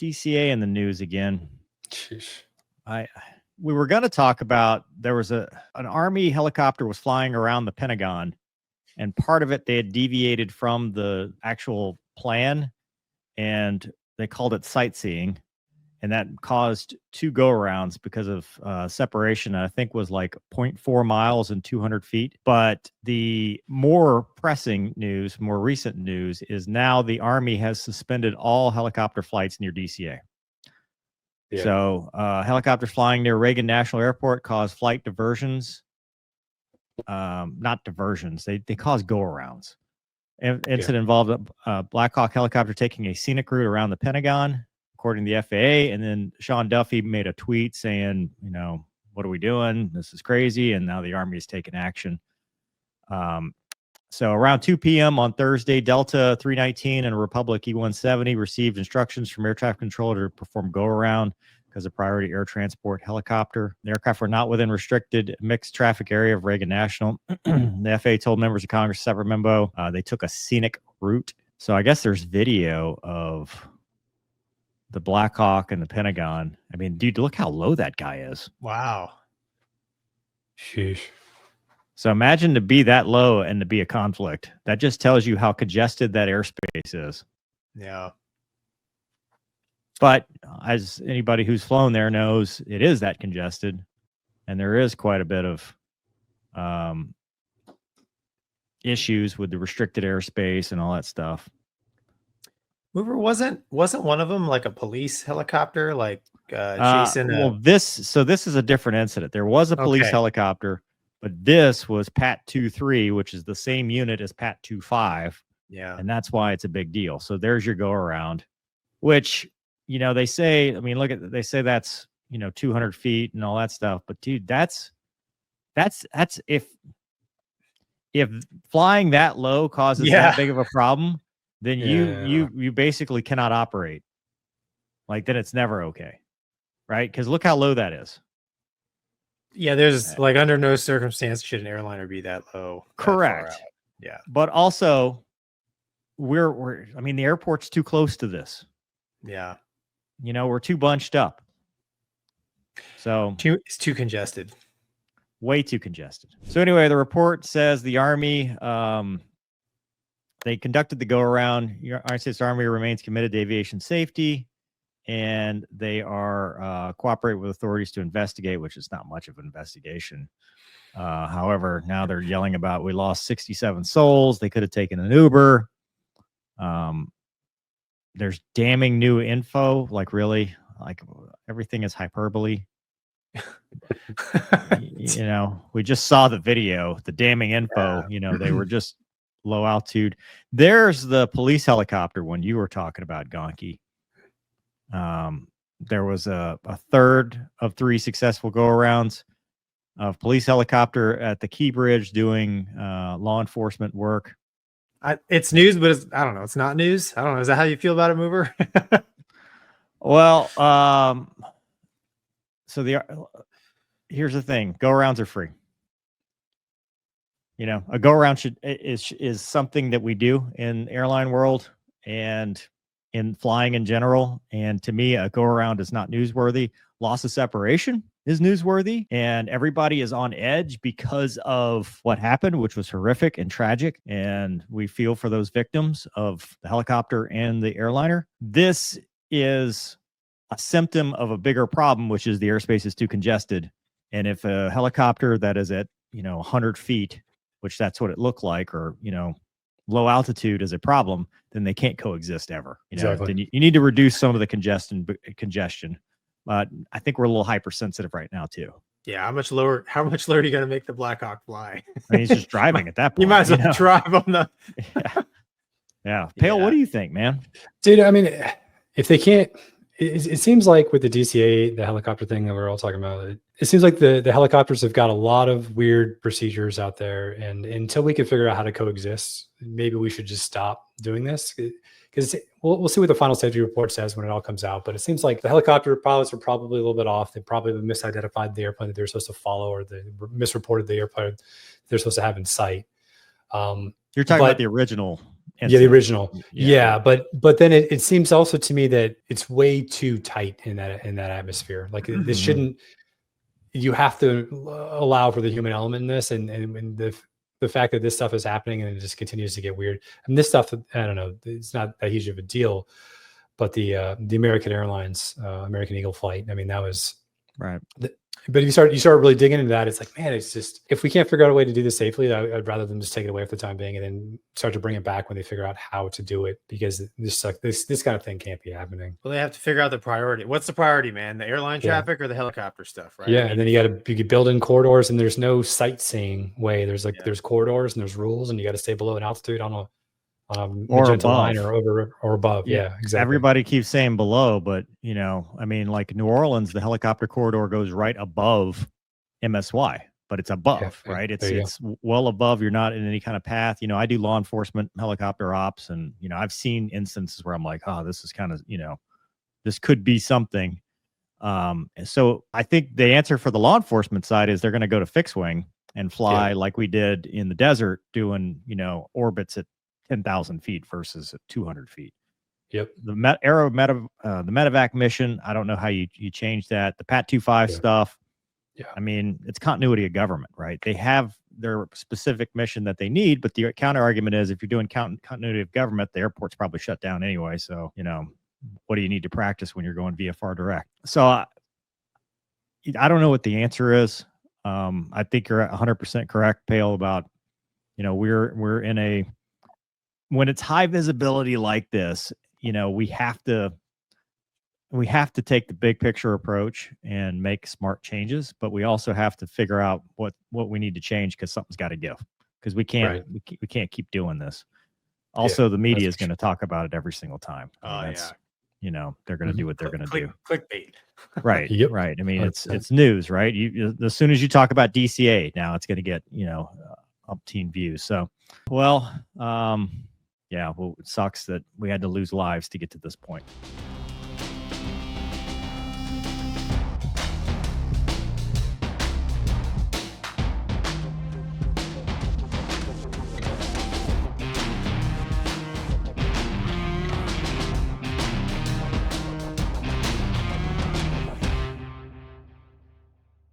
DCA in the news again. Sheesh. We were going to talk about, there was an Army helicopter was flying around the Pentagon, and part of it they had deviated from the actual plan, and they called it sightseeing, and that caused 2 go-arounds because of separation. I think was like 0.4 miles and 200 feet. But the more pressing news, more recent news, is now the Army has suspended all helicopter flights near DCA. Yeah. So helicopters flying near Reagan National Airport caused flight diversions. Not diversions. They cause go-arounds. Incident involved a Black Hawk helicopter taking a scenic route around the Pentagon, according to the FAA. And then Sean Duffy made a tweet saying, what are we doing? This is crazy. And now the Army has taken action. So around 2 p.m. on Thursday, Delta 319 and Republic E170 received instructions from air traffic controller to perform go-around because of priority air transport helicopter. The aircraft were not within restricted mixed traffic area of Reagan National. The FAA told members of Congress, separate memo, they took a scenic route. So I guess there's video of the Black Hawk and the Pentagon. I mean, dude, look how low that guy is. Wow. Sheesh. So imagine to be that low and to be a conflict. That just tells you how congested that airspace is. Yeah. But as anybody who's flown there knows, it is that congested. And there is quite a bit of issues with the restricted airspace and all that stuff. Mover, wasn't one of them like a police helicopter, like chasing? Well, this is a different incident. There was a police helicopter, but this was Pat 2-3, which is the same unit as Pat 2-5. Yeah. And that's why it's a big deal. So there's your go around, which, they say, I mean, they say that's, 200 feet and all that stuff. But dude, that's if flying that low causes that big of a problem, then you basically cannot operate. Like, then it's never okay. Right? Because look how low that is. Yeah, there's like under no circumstance should an airliner be that low. Correct. Yeah. But also we're the airport's too close to this. Yeah. We're too bunched up. So it's too congested. Way too congested. So anyway, the report says the Army, they conducted the go-around. United States Army remains committed to aviation safety, and they are cooperating with authorities to investigate, which is not much of an investigation. However, now they're yelling about, we lost 67 souls. They could have taken an Uber. There's damning new info. Like, really? Like, everything is hyperbole. We just saw the video, the damning info. They were just low altitude. There's the police helicopter one you were talking about, Gonky. There was a third of 3 successful go-arounds of police helicopter at the Key Bridge doing law enforcement work. It's news, but I don't know. It's not news. I don't know. Is that how you feel about it, Mover? Well, so here's the thing: go-arounds are free. A go-around is something that we do in airline world and in flying in general. And to me, a go-around is not newsworthy. Loss of separation is newsworthy, and everybody is on edge because of what happened, which was horrific and tragic. And we feel for those victims of the helicopter and the airliner. This is a symptom of a bigger problem, which is the airspace is too congested. And if a helicopter that is at 100 feet, which that's what it looked like, or low altitude is a problem, then they can't coexist ever. Exactly. Then you need to reduce some of the congestion. But I think we're a little hypersensitive right now too. Yeah, how much lower are you going to make the Black Hawk fly? He's just driving at that point. You might as well drive on the. Yeah. Pail, what do you think, man? Dude, I mean, if they can't, it seems like with the DCA, the helicopter thing that we're all talking about, it seems like the helicopters have got a lot of weird procedures out there. And until we can figure out how to coexist, maybe we should just stop doing this. Because we'll see what the final safety report says when it all comes out. But it seems like the helicopter pilots are probably a little bit off. They probably misidentified the airplane that they're supposed to follow, or they misreported the airplane they're supposed to have in sight. You're talking about the original the incident. original. Yeah, but then it seems also to me that it's way too tight in that atmosphere. Like this shouldn't. You have to allow for the human element in this, and the fact that this stuff is happening and it just continues to get weird. And this stuff, I don't know, it's not that huge of a deal. But the American Airlines, American Eagle flight, I mean, that was right. But if you start really digging into that, it's like, man, it's just, if we can't figure out a way to do this safely, I'd rather them just take it away for the time being and then start to bring it back when they figure out how to do it, because this kind of thing can't be happening. Well, they have to figure out the priority. What's the priority, man? The airline traffic or the helicopter stuff, right? Yeah, I mean, and then you could build in corridors, and there's no sightseeing way. There's there's corridors and there's rules, and you got to stay below an altitude on a magenta line or over or above. Yeah, exactly. Everybody keeps saying below, but I mean, like New Orleans, the helicopter corridor goes right above MSY, but it's above, right? It's well above. You're not in any kind of path. I do law enforcement helicopter ops, and I've seen instances where I'm like, oh, this is kind of, this could be something. So I think the answer for the law enforcement side is they're going to go to fixed wing and fly like we did in the desert, doing orbits at 10,000 feet versus at 200 feet. Yep. The medevac mission, I don't know how you change that. The Pat 25 stuff. Yeah. I mean, it's continuity of government, right? They have their specific mission that they need, but the counter argument is if you're doing continuity of government, the airport's probably shut down anyway. So, what do you need to practice when you're going VFR direct? So I don't know what the answer is. I think you're 100% correct, Pail, about, we're in a, when it's high visibility like this, we have to take the big picture approach and make smart changes, but we also have to figure out what we need to change, because something's got to give, because we can't keep doing this. Also, the media is going to talk about it every single time. They're going to do what they're going to do. Clickbait. Right. Yep. Right. I mean, it's news, right? As soon as you talk about DCA, now it's going to get, umpteen views. So, well, it sucks that we had to lose lives to get to this point.